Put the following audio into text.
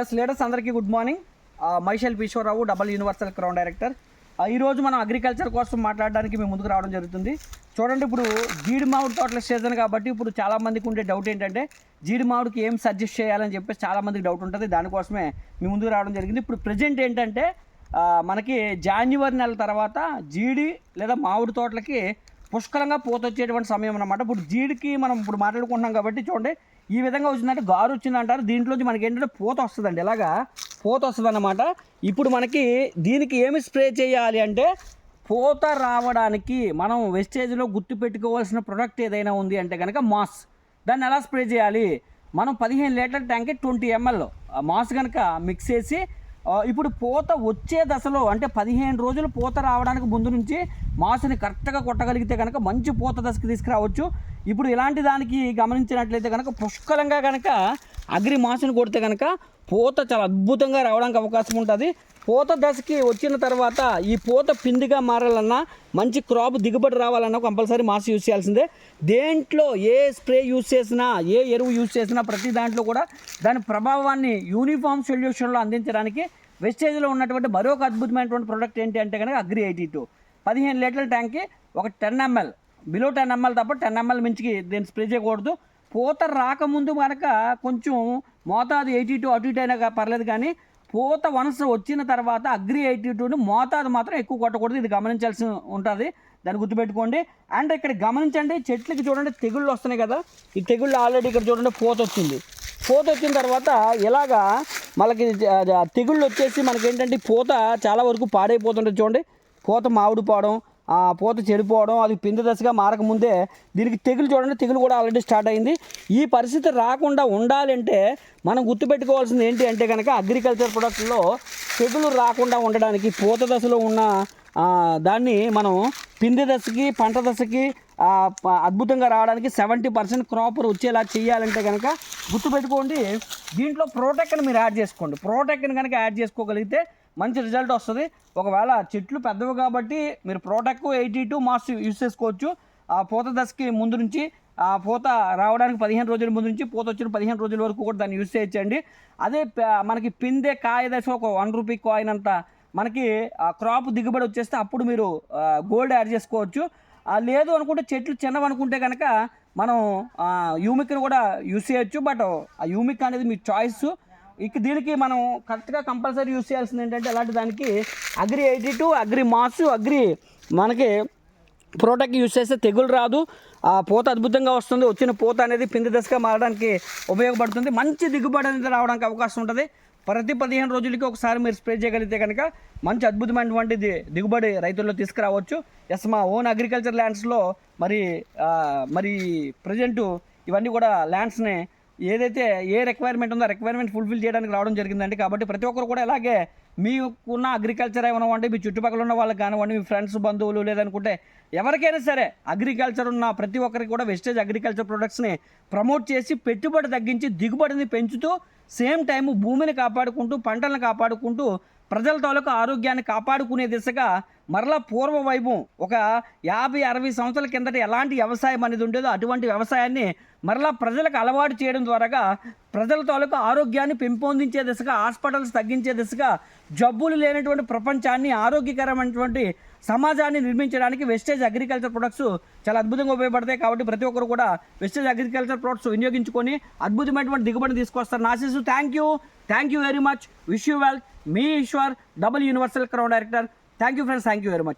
Yes leaders అందరికీ good morning. Myself Eswararao, double universal crown director. ఈరోజు మనం అగ్రికల్చర్ కోసం మాట్లాడడానికి మేము ముందుకు రావడం జరుగుతుంది. చూడండి, ఇప్పుడు జీడి మామిడి తోటల సీజన్ కాబట్టి ఇప్పుడు చాలామందికి ఉండే డౌట్ ఏంటంటే జీడి మామిడికి ఏం సజెస్ట్ చేయాలని చెప్పేసి చాలామందికి డౌట్ ఉంటుంది. దానికోసమే మేము ముందుకు రావడం జరిగింది. ఇప్పుడు ప్రజెంట్ ఏంటంటే మనకి జాన్యువరి నెల తర్వాత జీడి లేదా మామిడి తోటలకి పుష్కలంగా పూత వచ్చేటువంటి సమయం అన్నమాట. ఇప్పుడు జీడికి మనం ఇప్పుడు మాట్లాడుకుంటున్నాం కాబట్టి చూడండి, ఈ విధంగా వచ్చిందంటే గారు వచ్చిందంటారు. దీంట్లోంచి మనకి ఏంటంటే పూత వస్తుందండి, ఇలాగా పూత వస్తుంది అన్నమాట. ఇప్పుడు మనకి దీనికి ఏమి స్ప్రే చేయాలి అంటే, పూత రావడానికి మనం వెస్టేజ్లో గుర్తుపెట్టుకోవాల్సిన ప్రొడక్ట్ ఏదైనా ఉంది అంటే కనుక మాస్. దాన్ని ఎలా స్ప్రే చేయాలి? మనం 15 లీటర్ ట్యాంక్కి 20 ml మాస్ కనుక మిక్స్ చేసి ఇప్పుడు పూత వచ్చే దశలో అంటే 15 రోజులు పూత రావడానికి ముందు నుంచి మాసుని కరెక్ట్గా కొట్టగలిగితే కనుక మంచి పూత దశకి తీసుకురావచ్చు. ఇప్పుడు ఇలాంటి దానికి గమనించినట్లయితే కనుక పుష్కలంగా కనుక అగ్రి మాసుని కొడితే కనుక పూత చాలా అద్భుతంగా రావడానికి అవకాశం ఉంటుంది. పూత దశకి వచ్చిన తర్వాత ఈ పూత పిండిగా మారాలన్నా మంచి క్రాప్ దిగుబడి రావాలన్నా కంపల్సరీ మాస్ యూజ్ చేయాల్సిందే. దేంట్లో ఏ స్ప్రే యూజ్ చేసినా, ఏ ఎరువు యూజ్ చేసినా ప్రతి దాంట్లో కూడా దాని ప్రభావాన్ని యూనిఫామ్ సొల్యూషన్లో అందించడానికి వెస్టేజ్లో ఉన్నటువంటి మరొక అద్భుతమైనటువంటి ప్రోడక్ట్ ఏంటి అంటే కనుక అగ్రి 82. 15 లీటర్ల ట్యాంక్కి ఒక 10 ml, బిలో 10 ml తప్ప 10 ml మించికి దీన్ని స్ప్రే చేయకూడదు. పూత రాకముందు కనుక కొంచెం మోతాదు 82 అటు ఇటు అయినా పర్లేదు, కానీ పూత వనస వచ్చిన తర్వాత అగ్రి 82ని మోతాదు మాత్రం ఎక్కువ కొట్టకూడదు. ఇది గమనించాల్సి ఉంటుంది, దాన్ని గుర్తుపెట్టుకోండి. అండ్ ఇక్కడ గమనించండి, చెట్లకి చూడండి తెగుళ్ళు వస్తున్నాయి కదా, ఈ తెగుళ్ళు ఆల్రెడీ ఇక్కడ చూడండి పూత వచ్చింది. పూత వచ్చిన తర్వాత ఇలాగా మనకి తెగుళ్ళు వచ్చేసి మనకి ఏంటంటే పూత చాలా వరకు పాడైపోతుంటుంది. చూడండి, పూత మామిడిపోవడం, పూత చెడిపోవడం, అది పిండి దశగా మారకముందే దీనికి తెగులు చూడండి, తెగులు కూడా ఆల్రెడీ స్టార్ట్ అయింది. ఈ పరిస్థితి రాకుండా ఉండాలంటే మనం గుర్తుపెట్టుకోవాల్సింది ఏంటి అంటే కనుక అగ్రికల్చర్ ప్రొడక్ట్లో తెగులు రాకుండా ఉండడానికి పూత దశలో ఉన్న దాన్ని మనం పిండి దశకి పంట దశకి అద్భుతంగా రావడానికి 70% క్రాప్ వచ్చేలా చేయాలంటే కనుక గుర్తుపెట్టుకోండి, దీంట్లో ప్రోటెక్ట్ని మీరు యాడ్ చేసుకోండి. ప్రోటెక్ట్ని కనుక యాడ్ చేసుకోగలిగితే మంచి రిజల్ట్ వస్తుంది. ఒకవేళ చెట్లు పెద్దవి కాబట్టి మీరు ప్రోటెక్ట్ 82 మాస్ యూజ్ చేసుకోవచ్చు. ఆ పూత దశకి ముందు నుంచి, ఆ పూత రావడానికి 15 రోజుల ముందు నుంచి పూత వచ్చిన 15 రోజుల వరకు కూడా దాన్ని యూజ్ చేయొచ్చండి. అదే మనకి పిందే కాయ దశ ఒక 1 రూపీ కాయిన్ అంత మనకి క్రాప్ దిగుబడి వచ్చేస్తే అప్పుడు మీరు గోల్డ్ యాడ్ చేసుకోవచ్చు. లేదు అనుకుంటే చెట్లు చిన్నవి అనుకుంటే కనుక మనం యూమిక్ని కూడా యూజ్ చేయొచ్చు. బట్ ఆ యూమిక్ అనేది మీ చాయిస్. ఇక దీనికి మనం కరెక్ట్గా కంపల్సరీ యూజ్ చేయాల్సింది ఏంటంటే అలాంటి దానికి అగ్రి 82, అగ్రి మాస్, అగ్రి మనకి ప్రోటెక్ట్ యూజ్ చేస్తే తెగులు రాదు. ఆ పూత అద్భుతంగా వస్తుంది. వచ్చిన పూత అనేది పిండి దశగా మారడానికి ఉపయోగపడుతుంది. మంచి దిగుబడి అనేది రావడానికి అవకాశం ఉంటుంది. ప్రతి 15 రోజులకి ఒకసారి మీరు స్ప్రే చేయగలిగితే కనుక మంచి అద్భుతమైనటువంటి దిగుబడి రైతుల్లో తీసుకురావచ్చు. ఎస్, మా ఓన్ అగ్రికల్చర్ ల్యాండ్స్లో మరి ప్రజెంటు ఇవన్నీ కూడా ల్యాండ్స్ని ఏదైతే ఏ రిక్వైర్మెంట్ ఉందో ఆ రిక్వైర్మెంట్ ఫుల్ఫిల్ చేయడానికి రావడం జరిగిందండి. కాబట్టి ప్రతి ఒక్కరు కూడా ఇలాగే మీకున్న అగ్రికల్చర్ ఏమన్నా మీ చుట్టుపక్కల ఉన్న వాళ్ళకి కానివ్వండి, మీ ఫ్రెండ్స్ బంధువులు లేదనుకుంటే ఎవరికైనా సరే అగ్రికల్చర్ ఉన్న ప్రతి ఒక్కరికి కూడా వెస్టేజ్ అగ్రికల్చర్ ప్రొడక్ట్స్ని ప్రమోట్ చేసి పెట్టుబడి తగ్గించి దిగుబడిని పెంచుతూ సేమ్ టైము భూమిని కాపాడుకుంటూ పంటలను కాపాడుకుంటూ ప్రజల తాలూకు ఆరోగ్యాన్ని కాపాడుకునే దిశగా మరలా పూర్వ వైభవం ఒక 50-60 సంవత్సరాల కిందట ఎలాంటి వ్యవసాయం అనేది ఉండేదో అటువంటి వ్యవసాయాన్ని మరలా ప్రజలకు అలవాటు చేయడం ద్వారా ప్రజల తాలూకు ఆరోగ్యాన్ని పెంపొందించే దిశగా, హాస్పిటల్స్ తగ్గించే దిశగా, జబ్బులు లేనటువంటి ప్రపంచాన్ని, ఆరోగ్యకరమైనటువంటి సమాజాన్ని నిర్మించడానికి వెస్టేజ్ అగ్రికల్చర్ ప్రొడక్ట్స్ చాలా అద్భుతంగా ఉపయోగపడతాయి. కాబట్టి ప్రతి ఒక్కరు కూడా వెస్టేజ్ అగ్రికల్చర్ ప్రొడక్ట్స్ వినియోగించుకొని అద్భుతమైనటువంటి దిగుబడిని తీసుకొస్తారు. ఆశిస్తూ thank you very much. Wish you well. మీ Eshwar, double universal crown director. Thank you friends, thank you very much.